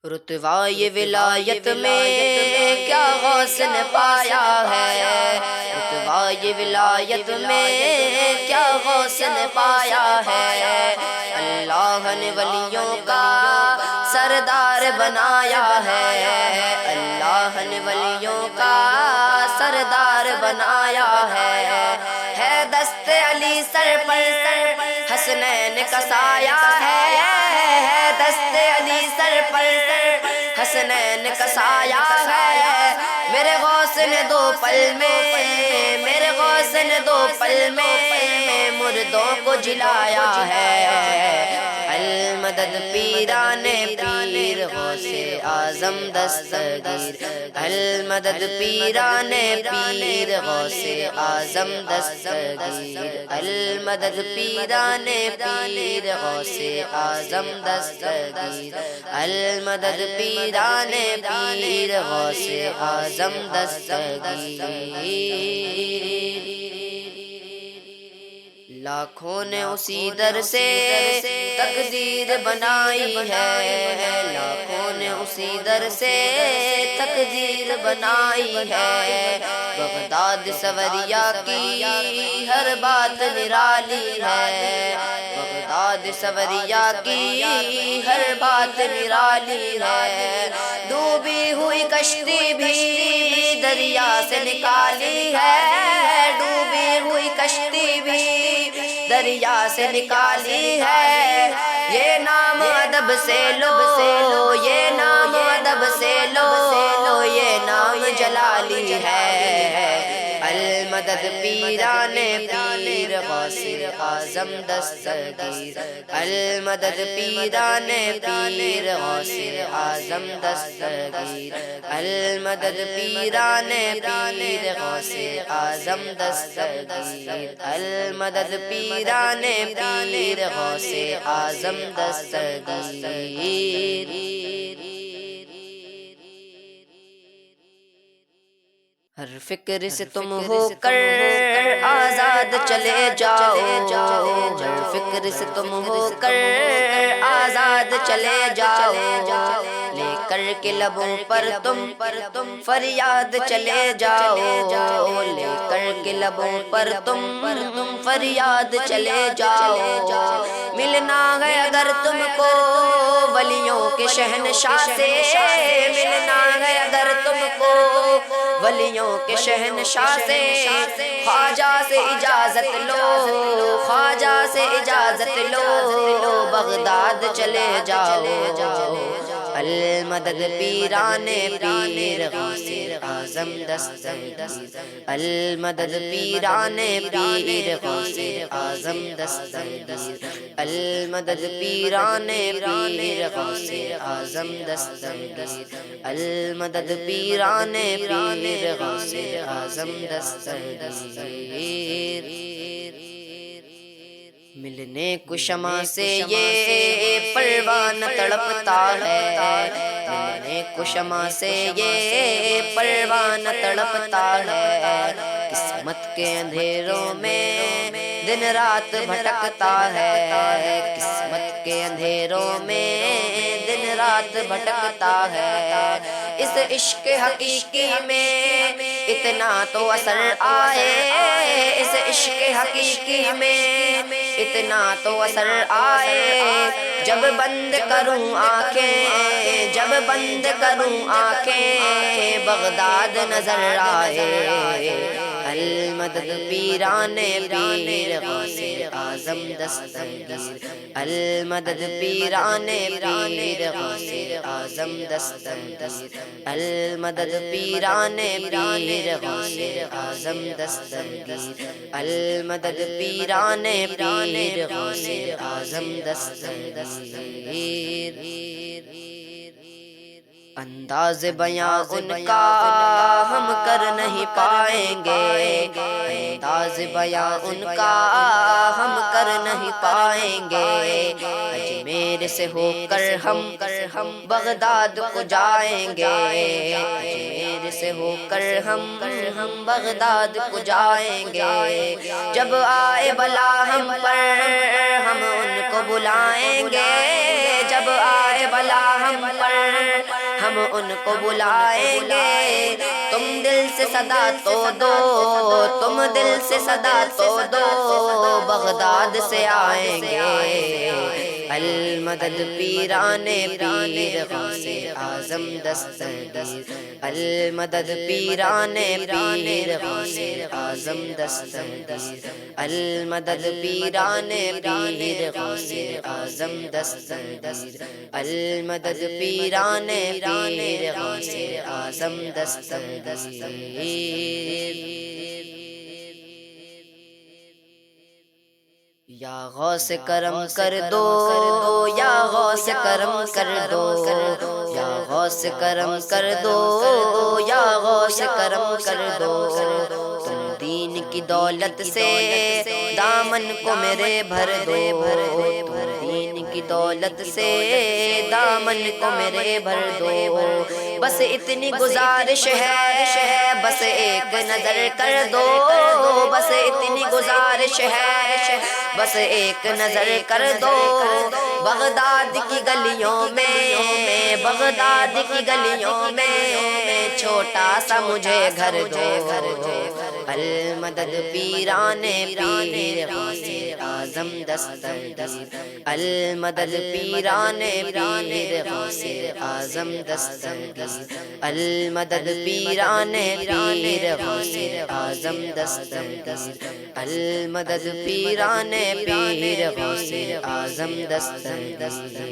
رتبہ یہ ولایت میں کیا غوث نے پایا ہے، رتبہ یہ ولایت میں کیا غوث نے پایا ہے، اللہ نے ولیوں کا سردار بنایا ہے، اللہ نے ولیوں کا سردار بنایا ہے دست علی سر پر حسنین کا سایہ ہے دست علی سر پر حسنین کا سایہ ہے، میرے غوث نے دو پل میں میرے غوث نے دو پل میں مردوں کو جلایا ہے، المدد پیران پیر غوث اعظم دستگیر، المدد پیران پیر غوث اعظم دستگیر، المدد پیران پیر غوث اعظم دستگیر، المدد پیران پیر غوث اعظم دستگیر۔ لاکھوں نے اسی در سے تقدیر بنائی ہے، لاکھوں نے اسی در سے تقدیر بنائی ہے، بغداد سوریا کی ہر بات نرالی ہے، بغداد سوریا کی ہر بات نرالی ہے، ڈوبی ہوئی کشتی بھی دریا سے نکالی ہے، ڈوبی ہوئی کشتی بھی دریا سے نکالی ہے، یہ نام ادب سے لو یہ نام ادب سے لو یہ نام جلالی ہے، المدد پیران پیر غوث اعظم دستگیر، المدد پیران پیر غوث اعظم دستگیر، المدد پیران پیر غوث اعظم دستگیر، المدد پیران پیر غوث اعظم دستگیر۔ ہر فکر سے تم ہو کر آزاد چلے جاؤ، ہر فکر سے تم ہو کر آزاد چلے جاؤ، لے کر کے لبوں پر تم فریاد چلے جاؤ، لے کر کے لبوں پر تم فریاد چلے جاؤ، ملنا ہے اگر تم کو ولیوں کے شہنشاہ سے، ملنا ہے اگر تم کو ولیوں کے شہنشاہ سے، خواجہ سے اجازت لو، خواجہ سے اجازت لو، بغداد چلے جاؤ، المدد پیران پیر غوث اعظم دستگیر، المدد پیران پیر غوث اعظم دستگیر، المدد پیران پیر غوث اعظم دستگیر، المدد پیران پیر غوث اعظم دستگیر۔ ملنے کو شمع سے یہ پروانہ تڑپتا ہے، ملنے کو شمع سے یہ پروانہ تڑپتا ہے، قسمت کے اندھیروں میں دن رات بھٹکتا ہے، قسمت کے اندھیروں میں دن رات بھٹکتا ہے، اس عشق حقیقی میں اتنا تو اثر آئے، اس عشق حقیقی میں اتنا تو اثر آئے، جب بند کروں آنکھیں، جب بند کروں آنکھیں بغداد نظر آئے، المدد پیران پیر غوث اعظم دستگیر، المدد پیران پیر غوث اعظم دستگیر، المدد پیران پیر غوث اعظم دستگیر، المدد پیران پیر غوث اعظم دستگیر۔ انداز بیاں ان کا ہم کر نہیں پائیں گے، انداز بیاں ان کا ہم کر نہیں پائیں گے، اجمیر سے ہو کر ہم بغداد کو جائیں گے، اجمیر سے ہو کر ہم بغداد کو جائیں گے، جب آئے بلا ہم پر ہم ان کو بلائیں گے، جب آئے بلا ہم پر ہم ان کو بلائیں گے تم دل سے صدا تو دو تم دل سے صدا تو دو بغداد سے آئیں گے المدد پیران پیر غوث اعظم دستگیر المدد پیران پیر غوث اعظم دستگیر المدد پیران پیر غوث اعظم دستگیر المدد پیران پیر غوث اعظم دستگیر یا غوث کرم کر دو یا غوث کرم کر دو یا غوث کرم کر دو یا غوث کرم کر دو تم دین کی دولت سے دامن کو میرے بھر دو تم دین کی دولت سے دامن کو میرے بھر دو بس اتنی گزارش ہے بس ایک نظر کر دو بس اتنی گزارش ہے بس ایک نظر کر دو بغداد کی گلیوں میں بغداد کی گلیوں میں چھوٹا سا مجھے گھر دو المدد پیران پیر غوث اعظم دستگیر المدد پیران پیر غوث اعظم دستگیر المدد پیران پیر غوث اعظم دستگیر المدد پیران پیر غوث اعظم دستگیر